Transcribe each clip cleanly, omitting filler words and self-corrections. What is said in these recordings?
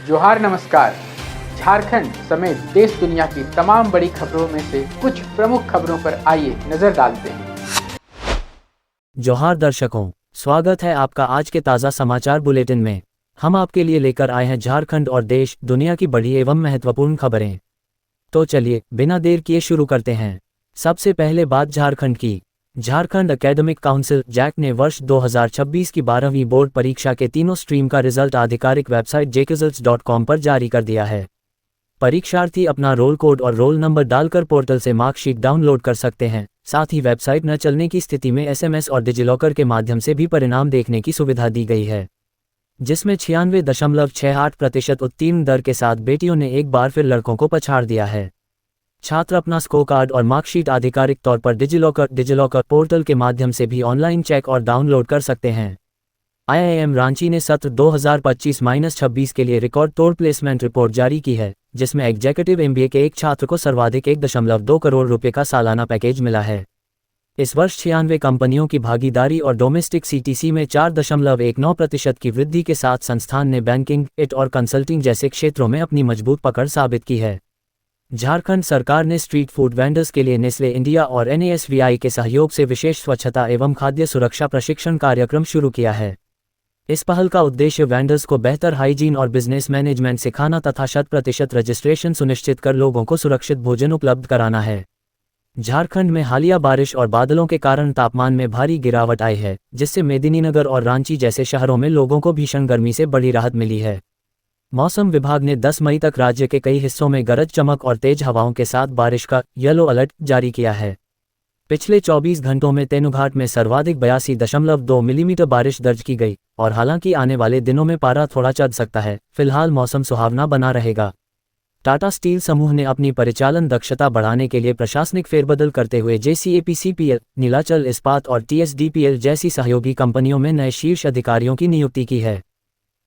जोहार नमस्कार। झारखंड समेत देश दुनिया की तमाम बड़ी खबरों में से कुछ प्रमुख खबरों पर आइए नजर डालते हैं। जोहार दर्शकों, स्वागत है आपका आज के ताज़ा समाचार बुलेटिन में। हम आपके लिए लेकर आए हैं झारखंड और देश दुनिया की बड़ी एवं महत्वपूर्ण खबरें। तो चलिए बिना देर किए शुरू करते हैं। सबसे पहले बात झारखंड की। झारखंड एकेडमिक काउंसिल जैक ने वर्ष 2026 की 12वीं बोर्ड परीक्षा के तीनों स्ट्रीम का रिजल्ट आधिकारिक वेबसाइट jekresults.com पर जारी कर दिया है। परीक्षार्थी अपना रोल कोड और रोल नंबर डालकर पोर्टल से मार्कशीट डाउनलोड कर सकते हैं। साथ ही वेबसाइट न चलने की स्थिति में SMS और डिजिलॉकर के माध्यम से भी परिणाम देखने की सुविधा दी गई है, जिसमें 96.68% उत्तीर्ण दर के साथ बेटियों ने एक बार फिर लड़कों को पछाड़ दिया है। छात्र अपना स्कोर कार्ड और मार्कशीट आधिकारिक तौर पर डिजिलॉकर पोर्टल के माध्यम से भी ऑनलाइन चेक और डाउनलोड कर सकते हैं। IIM रांची ने सत्र 2025-26 के लिए रिकॉर्ड तोड़ प्लेसमेंट रिपोर्ट जारी की है, जिसमें एग्जीक्यूटिव MBA के एक छात्र को सर्वाधिक 1.2 करोड़ रुपए का सालाना पैकेज मिला है। इस वर्ष 96 कंपनियों की भागीदारी और डोमेस्टिक CTC में 4.19% की वृद्धि के साथ संस्थान ने बैंकिंग, IT और कंसल्टिंग जैसे क्षेत्रों में अपनी मजबूत पकड़ साबित की है। झारखंड सरकार ने स्ट्रीट फूड वेंडर्स के लिए नेस्ले इंडिया और NASVI के सहयोग से विशेष स्वच्छता एवं खाद्य सुरक्षा प्रशिक्षण कार्यक्रम शुरू किया है। इस पहल का उद्देश्य वेंडर्स को बेहतर हाइजीन और बिजनेस मैनेजमेंट सिखाना तथा 100% रजिस्ट्रेशन सुनिश्चित कर लोगों को सुरक्षित भोजन उपलब्ध कराना है। झारखंड में हालिया बारिश और बादलों के कारण तापमान में भारी गिरावट आई है, जिससे मेदिनीनगर और रांची जैसे शहरों में लोगों को भीषण गर्मी से बड़ी राहत मिली है। मौसम विभाग ने 10 मई तक राज्य के कई हिस्सों में गरज चमक और तेज हवाओं के साथ बारिश का येलो अलर्ट जारी किया है। पिछले 24 घंटों में तेनुघाट में सर्वाधिक 82.2 मिलीमीटर बारिश दर्ज की गई और हालांकि आने वाले दिनों में पारा थोड़ा चढ़ सकता है, फिलहाल मौसम सुहावना बना रहेगा। टाटा स्टील समूह ने अपनी परिचालन दक्षता बढ़ाने के लिए प्रशासनिक फेरबदल करते हुए JCAPCPL, नीलाचल इस्पात और TSDPL जैसी सहयोगी कंपनियों में नए शीर्ष अधिकारियों की नियुक्ति की है।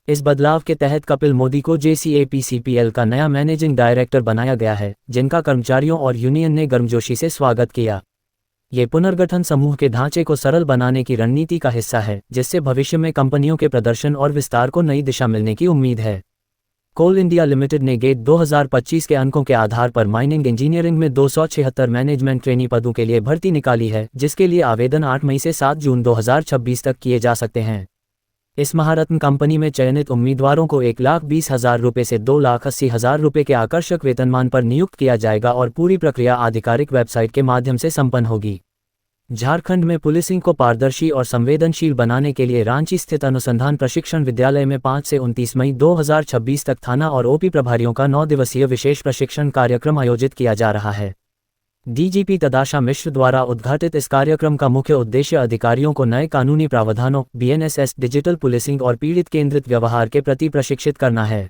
इस बदलाव के तहत कपिल मोदी को JCAPCPL का नया मैनेजिंग डायरेक्टर बनाया गया है, जिनका कर्मचारियों और यूनियन ने गर्मजोशी से स्वागत किया। ये पुनर्गठन समूह के ढांचे को सरल बनाने की रणनीति का हिस्सा है, जिससे भविष्य में कंपनियों के प्रदर्शन और विस्तार को नई दिशा मिलने की उम्मीद है। कोल इंडिया लिमिटेड ने गेट 2025 के अंकों के आधार पर माइनिंग इंजीनियरिंग में 276 मैनेजमेंट ट्रेनी पदों के लिए भर्ती निकाली है, जिसके लिए आवेदन 8 मई से 7 जून 2026 तक किए जा सकते हैं। इस महारत्न कंपनी में चयनित उम्मीदवारों को 1,20,000 रुपये से 2,80,000 रुपये के आकर्षक वेतनमान पर नियुक्त किया जाएगा और पूरी प्रक्रिया आधिकारिक वेबसाइट के माध्यम से संपन्न होगी। झारखंड में पुलिसिंग को पारदर्शी और संवेदनशील बनाने के लिए रांची स्थित अनुसंधान प्रशिक्षण विद्यालय में 5 से 29 मई 2026 तक थाना और OP प्रभारियों का 9 दिवसीय विशेष प्रशिक्षण कार्यक्रम आयोजित किया जा रहा है। DGP तदाशा मिश्र द्वारा उद्घाटित इस कार्यक्रम का मुख्य उद्देश्य अधिकारियों को नए कानूनी प्रावधानों, BNSS, डिजिटल पुलिसिंग और पीड़ित केंद्रित व्यवहार के प्रति प्रशिक्षित करना है।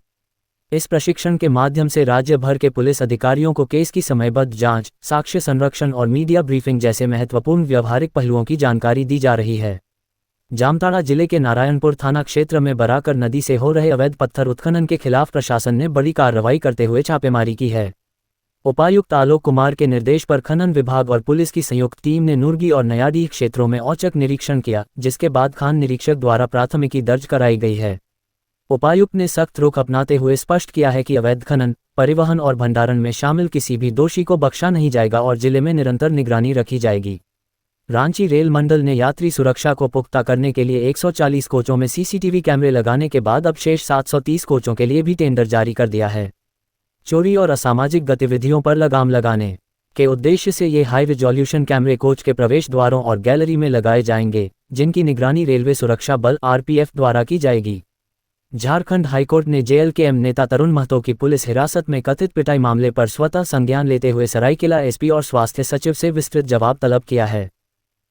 इस प्रशिक्षण के माध्यम से राज्य भर के पुलिस अधिकारियों को केस की समयबद्ध जांच, साक्ष्य संरक्षण और मीडिया ब्रीफिंग जैसे महत्वपूर्ण व्यवहारिक पहलुओं की जानकारी दी जा रही है। जामताड़ा जिले के नारायणपुर थाना क्षेत्र में बराकर नदी से हो रहे अवैध पत्थर उत्खनन के खिलाफ प्रशासन ने बड़ी कार्रवाई करते हुए छापेमारी की है। उपायुक्त आलोक कुमार के निर्देश पर खनन विभाग और पुलिस की संयुक्त टीम ने नुरगी और नयाडीह क्षेत्रों में औचक निरीक्षण किया, जिसके बाद खान निरीक्षक द्वारा प्राथमिकी दर्ज कराई गई है। उपायुक्त ने सख्त रुख अपनाते हुए स्पष्ट किया है कि अवैध खनन, परिवहन और भंडारण में शामिल किसी भी दोषी को बख्शा नहीं जाएगा और जिले में निरंतर निगरानी रखी जाएगी। रांची रेल मंडल ने यात्री सुरक्षा को पुख्ता करने के लिए 140 कोचों में CCTV कैमरे लगाने के बाद अब शेष 730 कोचों के लिए भी टेंडर जारी कर दिया है। चोरी और असामाजिक गतिविधियों पर लगाम लगाने के उद्देश्य से ये हाई रिजोल्यूशन कैमरे कोच के प्रवेश द्वारों और गैलरी में लगाए जाएंगे, जिनकी निगरानी रेलवे सुरक्षा बल RPF द्वारा की जाएगी। झारखंड हाईकोर्ट ने JLKM नेता तरुण महतो की पुलिस हिरासत में कथित पिटाई मामले पर स्वतः संज्ञान लेते हुए सरायकेला SP और स्वास्थ्य सचिव से विस्तृत जवाब तलब किया है।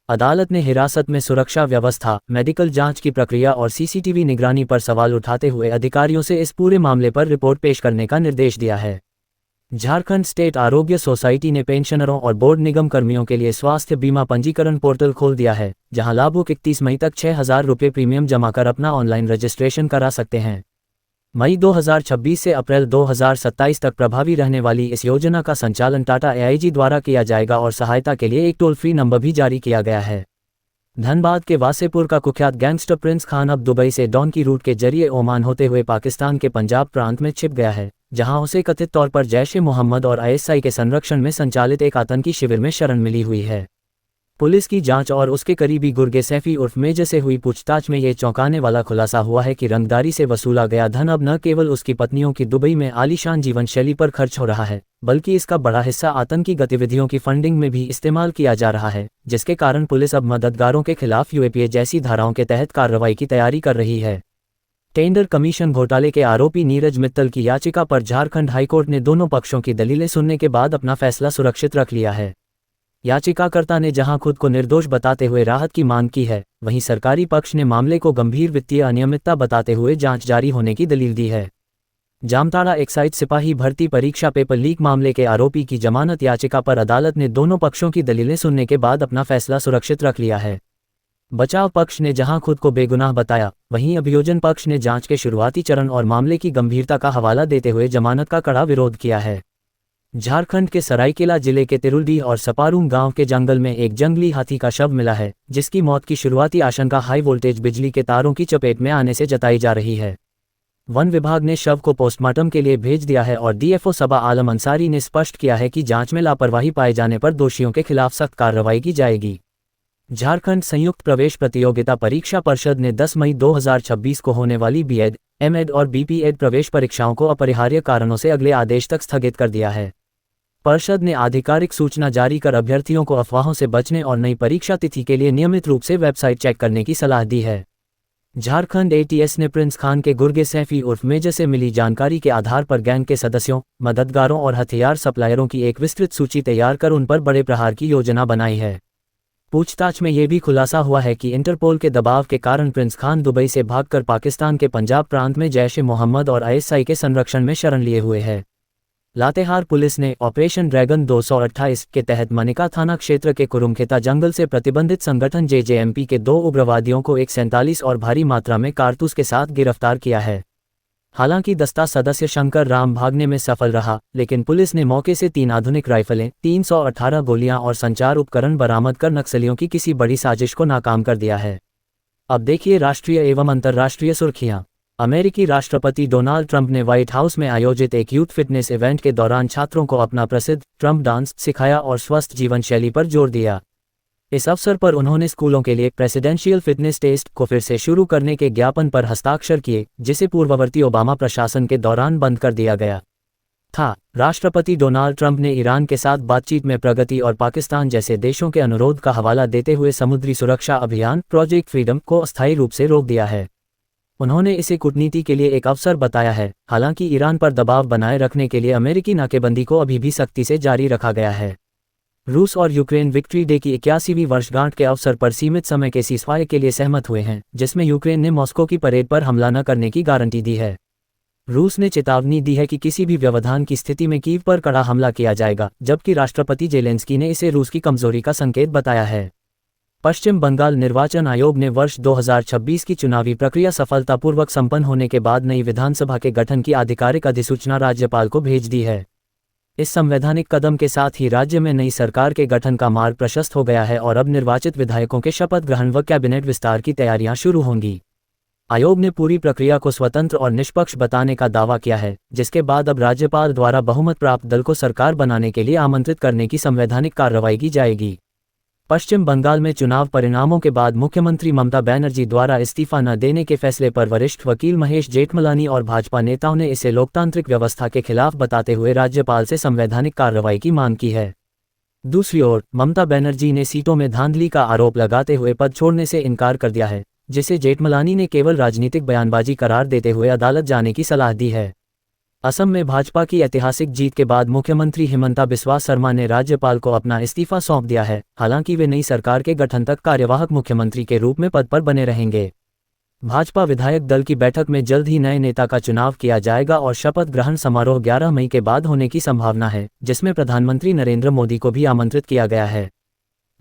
अदालत ने हिरासत में सुरक्षा व्यवस्था, मेडिकल जांच की प्रक्रिया और CCTV निगरानी पर सवाल उठाते हुए अधिकारियों से इस पूरे मामले पर रिपोर्ट पेश करने का निर्देश दिया है। झारखंड स्टेट आरोग्य सोसाइटी ने पेंशनरों और बोर्ड निगम कर्मियों के लिए स्वास्थ्य बीमा पंजीकरण पोर्टल खोल दिया है, जहां लाभुक 31 मई तक 6,000 रुपये प्रीमियम जमा कर अपना ऑनलाइन रजिस्ट्रेशन करा सकते हैं। मई 2026 से अप्रैल 2027 तक प्रभावी रहने वाली इस योजना का संचालन टाटा AIG द्वारा किया जाएगा और सहायता के लिए एक टोल फ्री नंबर भी जारी किया गया है। धनबाद के वासेपुर का कुख्यात गैंगस्टर प्रिंस खान अब दुबई से डॉन की रूट के जरिए ओमान होते हुए पाकिस्तान के पंजाब प्रांत में छिप गया है, जहां उसे कथित तौर पर जैश-ए-मोहम्मद और आईएसआई के संरक्षण में संचालित एक आतंकी शिविर में शरण मिली हुई है। पुलिस की जांच और उसके करीबी गुर्गे सैफी उर्फ मेजर से हुई पूछताछ में ये चौंकाने वाला खुलासा हुआ है कि रंगदारी से वसूला गया धन अब न केवल उसकी पत्नियों की दुबई में आलीशान जीवन शैली पर खर्च हो रहा है, बल्कि इसका बड़ा हिस्सा आतंकी गतिविधियों की फंडिंग में भी इस्तेमाल किया जा रहा है, जिसके कारण पुलिस अब मददगारों के खिलाफ यूएपीए जैसी धाराओं के तहत कार्रवाई की तैयारी कर रही है। टेंडर कमीशन घोटाले के आरोपी नीरज मित्तल की याचिका पर झारखंड हाईकोर्ट ने दोनों पक्षों की दलीलें सुनने के बाद अपना फैसला सुरक्षित रख लिया है। याचिकाकर्ता ने जहां खुद को निर्दोष बताते हुए राहत की मांग की है, वहीं सरकारी पक्ष ने मामले को गंभीर वित्तीय अनियमितता बताते हुए जांच जारी होने की दलील दी है। जामताड़ा एक्साइज सिपाही भर्ती परीक्षा पेपर लीक मामले के आरोपी की जमानत याचिका पर अदालत ने दोनों पक्षों की दलीलें सुनने के बाद अपना फैसला सुरक्षित रख लिया है। बचाव पक्ष ने जहां खुद को बेगुनाह बताया, वहीं अभियोजन पक्ष ने जांच के शुरुआती चरण और मामले की गंभीरता का हवाला देते हुए जमानत का कड़ा विरोध किया है। झारखंड के सरायकेला जिले के तिरुलडीह और सपारूम गांव के जंगल में एक जंगली हाथी का शव मिला है, जिसकी मौत की शुरुआती आशंका हाई वोल्टेज बिजली के तारों की चपेट में आने से जताई जा रही है। वन विभाग ने शव को पोस्टमार्टम के लिए भेज दिया है और डीएफओ सबा आलम अंसारी ने स्पष्ट किया है कि जांच में लापरवाही पाए जाने पर दोषियों के खिलाफ सख्त कार्रवाई की जाएगी। झारखंड संयुक्त प्रवेश प्रतियोगिता परीक्षा परिषद ने 10 मई 2026 को होने वाली बीएड, एमएड और बीपीएड प्रवेश परीक्षाओं को अपरिहार्य कारणों से अगले आदेश तक स्थगित कर दिया है। परिषद ने आधिकारिक सूचना जारी कर अभ्यर्थियों को अफवाहों से बचने और नई परीक्षा तिथि के लिए नियमित रूप से वेबसाइट चेक करने की सलाह दी है। झारखंड एटीएस ने प्रिंस खान के गुर्गे सैफी उर्फ मेजर से मिली जानकारी के आधार पर गैंग के सदस्यों, मददगारों और हथियार सप्लायरों की एक विस्तृत सूची तैयार कर उन पर बड़े प्रहार की योजना बनाई है। पूछताछ में यह भी खुलासा हुआ है कि इंटरपोल के दबाव के कारण प्रिंस खान दुबई से भागकर पाकिस्तान के पंजाब प्रांत में जैश-ए-मोहम्मद और आईएसआई के संरक्षण में शरण लिए हुए है। लातेहार पुलिस ने ऑपरेशन ड्रैगन 228 के तहत मनिका थाना क्षेत्र के कुरुमखेता जंगल से प्रतिबंधित संगठन जेजेएमपी के 2 उग्रवादियों को 147 और भारी मात्रा में कारतूस के साथ गिरफ्तार किया है। हालांकि दस्ता सदस्य शंकर राम भागने में सफल रहा, लेकिन पुलिस ने मौके से 3 आधुनिक राइफलें, 318 गोलियां और संचार उपकरण बरामद कर नक्सलियों की किसी बड़ी साजिश को नाकाम कर दिया है। अब देखिए राष्ट्रीय एवं अंतर्राष्ट्रीय सुर्खियां। अमेरिकी राष्ट्रपति डोनाल्ड ट्रंप ने व्हाइट हाउस में आयोजित एक यूथ फिटनेस इवेंट के दौरान छात्रों को अपना प्रसिद्ध ट्रंप डांस सिखाया और स्वस्थ जीवन शैली पर जोर दिया। इस अवसर पर उन्होंने स्कूलों के लिए प्रेसिडेंशियल फिटनेस टेस्ट को फिर से शुरू करने के ज्ञापन पर हस्ताक्षर किए, जिसे पूर्ववर्ती ओबामा प्रशासन के दौरान बंद कर दिया गया था। राष्ट्रपति डोनाल्ड ट्रंप ने ईरान के साथ बातचीत में प्रगति और पाकिस्तान जैसे देशों के अनुरोध का हवाला देते हुए समुद्री सुरक्षा अभियान प्रोजेक्ट फ्रीडम को अस्थायी रूप से रोक दिया है। उन्होंने इसे कूटनीति के लिए एक अवसर बताया है। हालांकि ईरान पर दबाव बनाए रखने के लिए अमेरिकी नाकेबंदी को अभी भी सख्ती से जारी रखा गया है। रूस और यूक्रेन विक्ट्री डे की 81वीं वर्षगांठ के अवसर पर सीमित समय के सीज़फायर के लिए सहमत हुए हैं, जिसमें यूक्रेन ने मॉस्को की परेड पर हमला न करने की गारंटी दी है। रूस ने चेतावनी दी है कि किसी भी व्यवधान की स्थिति में कीव पर कड़ा हमला किया जाएगा, जबकि राष्ट्रपति जेलेंस्की ने इसे रूस की कमजोरी का संकेत बताया है। पश्चिम बंगाल निर्वाचन आयोग ने वर्ष 2026 की चुनावी प्रक्रिया सफलतापूर्वक संपन्न होने के बाद नई विधानसभा के गठन की आधिकारिक अधिसूचना राज्यपाल को भेज दी है। इस संवैधानिक कदम के साथ ही राज्य में नई सरकार के गठन का मार्ग प्रशस्त हो गया है और अब निर्वाचित विधायकों के शपथ ग्रहण व कैबिनेट विस्तार की तैयारियां शुरू होंगी। आयोग ने पूरी प्रक्रिया को स्वतंत्र और निष्पक्ष बताने का दावा किया है, जिसके बाद अब राज्यपाल द्वारा बहुमत प्राप्त दल को सरकार बनाने के लिए आमंत्रित करने की संवैधानिक कार्रवाई की जाएगी। पश्चिम बंगाल में चुनाव परिणामों के बाद मुख्यमंत्री ममता बनर्जी द्वारा इस्तीफा न देने के फैसले पर वरिष्ठ वकील महेश जेठमलानी और भाजपा नेताओं ने इसे लोकतांत्रिक व्यवस्था के खिलाफ बताते हुए राज्यपाल से संवैधानिक कार्रवाई की मांग की है। दूसरी ओर ममता बनर्जी ने सीटों में धांधली का आरोप लगाते हुए पद छोड़ने से इनकार कर दिया है, जिसे जेठमलानी ने केवल राजनीतिक बयानबाजी करार देते हुए अदालत जाने की सलाह दी है। असम में भाजपा की ऐतिहासिक जीत के बाद मुख्यमंत्री हिमंता बिस्वा शर्मा ने राज्यपाल को अपना इस्तीफा सौंप दिया है। हालांकि वे नई सरकार के गठन तक कार्यवाहक मुख्यमंत्री के रूप में पद पर बने रहेंगे। भाजपा विधायक दल की बैठक में जल्द ही नए नेता का चुनाव किया जाएगा और शपथ ग्रहण समारोह 11 मई के बाद होने की संभावना है, जिसमें प्रधानमंत्री नरेंद्र मोदी को भी आमंत्रित किया गया है।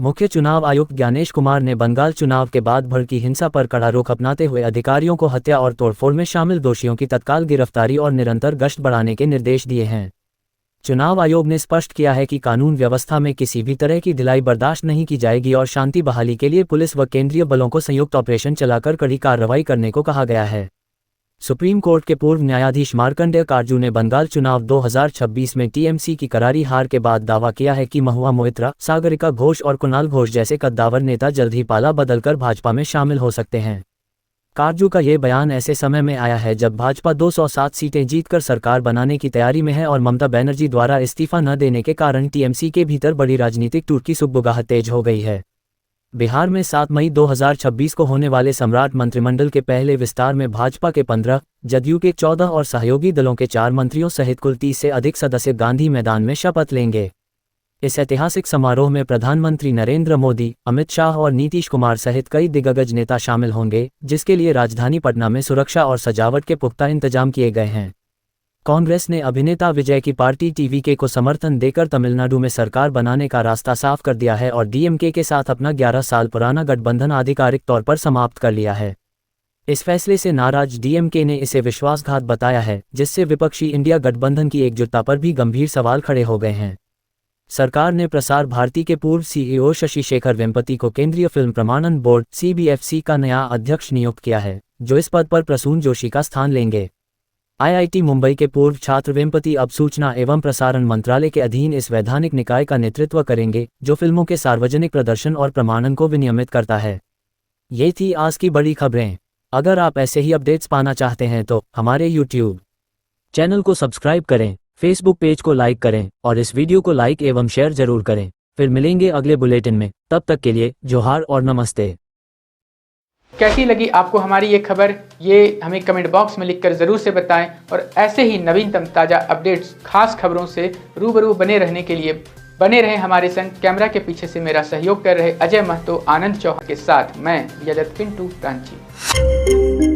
मुख्य चुनाव आयुक्त ज्ञानेश कुमार ने बंगाल चुनाव के बाद भड़की हिंसा पर कड़ा रुख अपनाते हुए अधिकारियों को हत्या और तोड़फोड़ में शामिल दोषियों की तत्काल गिरफ्तारी और निरंतर गश्त बढ़ाने के निर्देश दिए हैं। चुनाव आयोग ने स्पष्ट किया है कि कानून व्यवस्था में किसी भी तरह की ढिलाई बर्दाश्त नहीं की जाएगी और शांति बहाली के लिए पुलिस व केंद्रीय बलों को संयुक्त ऑपरेशन चलाकर कड़ी कार्रवाई करने को कहा गया है। सुप्रीम कोर्ट के पूर्व न्यायाधीश मार्कंडेय काटजू ने बंगाल चुनाव 2026 में टीएमसी की करारी हार के बाद दावा किया है कि महुआ मोइत्रा, सागरिका घोष और कुणाल घोष जैसे कद्दावर नेता जल्द ही पाला बदलकर भाजपा में शामिल हो सकते हैं। काटजू का ये बयान ऐसे समय में आया है जब भाजपा 207 सीटें जीतकर सरकार बनाने की तैयारी में है और ममता बनर्जी द्वारा इस्तीफा न देने के कारण टीएमसी के भीतर बड़ी राजनीतिक टूट की सुगबुगाहट तेज हो गई है। बिहार में 7 मई 2026 को होने वाले सम्राट मंत्रिमंडल के पहले विस्तार में भाजपा के 15, जदयू के 14 और सहयोगी दलों के 4 मंत्रियों सहित कुल 30 से अधिक सदस्य गांधी मैदान में शपथ लेंगे। इस ऐतिहासिक समारोह में प्रधानमंत्री नरेंद्र मोदी, अमित शाह और नीतीश कुमार सहित कई दिग्गज नेता शामिल होंगे, जिसके लिए राजधानी पटना में सुरक्षा और सजावट के पुख्ता इंतजाम किए गए हैं। कांग्रेस ने अभिनेता विजय की पार्टी टीवीके को समर्थन देकर तमिलनाडु में सरकार बनाने का रास्ता साफ कर दिया है और डीएमके के साथ अपना 11 साल पुराना गठबंधन आधिकारिक तौर पर समाप्त कर लिया है। इस फैसले से नाराज डीएमके ने इसे विश्वासघात बताया है, जिससे विपक्षी इंडिया गठबंधन की एकजुटता पर भी गंभीर सवाल खड़े हो गए हैं। सरकार ने प्रसार भारती के पूर्व सीईओ शशि शेखर वेम्पति को केंद्रीय फिल्म प्रमाणन बोर्ड (सीबीएफसी) का नया अध्यक्ष नियुक्त किया है, जो इस पद पर प्रसून जोशी का स्थान लेंगे। आईआईटी मुंबई के पूर्व छात्र वेम्पति अब सूचना एवं प्रसारण मंत्रालय के अधीन इस वैधानिक निकाय का नेतृत्व करेंगे, जो फिल्मों के सार्वजनिक प्रदर्शन और प्रमाणन को विनियमित करता है। ये थी आज की बड़ी खबरें। अगर आप ऐसे ही अपडेट्स पाना चाहते हैं तो हमारे यूट्यूब चैनल को सब्सक्राइब करें, फेसबुक पेज को लाइक करें और इस वीडियो को लाइक एवं शेयर जरूर करें। फिर मिलेंगे अगले बुलेटिन में, तब तक के लिए जोहार और नमस्ते। कैसी लगी आपको हमारी ये खबर, ये हमें कमेंट बॉक्स में लिखकर ज़रूर से बताएं और ऐसे ही नवीनतम ताज़ा अपडेट्स, खास खबरों से रूबरू बने रहने के लिए बने रहें हमारे संग। कैमरा के पीछे से मेरा सहयोग कर रहे अजय महतो, आनंद चौहान के साथ मैं यजत पिंटू रांची।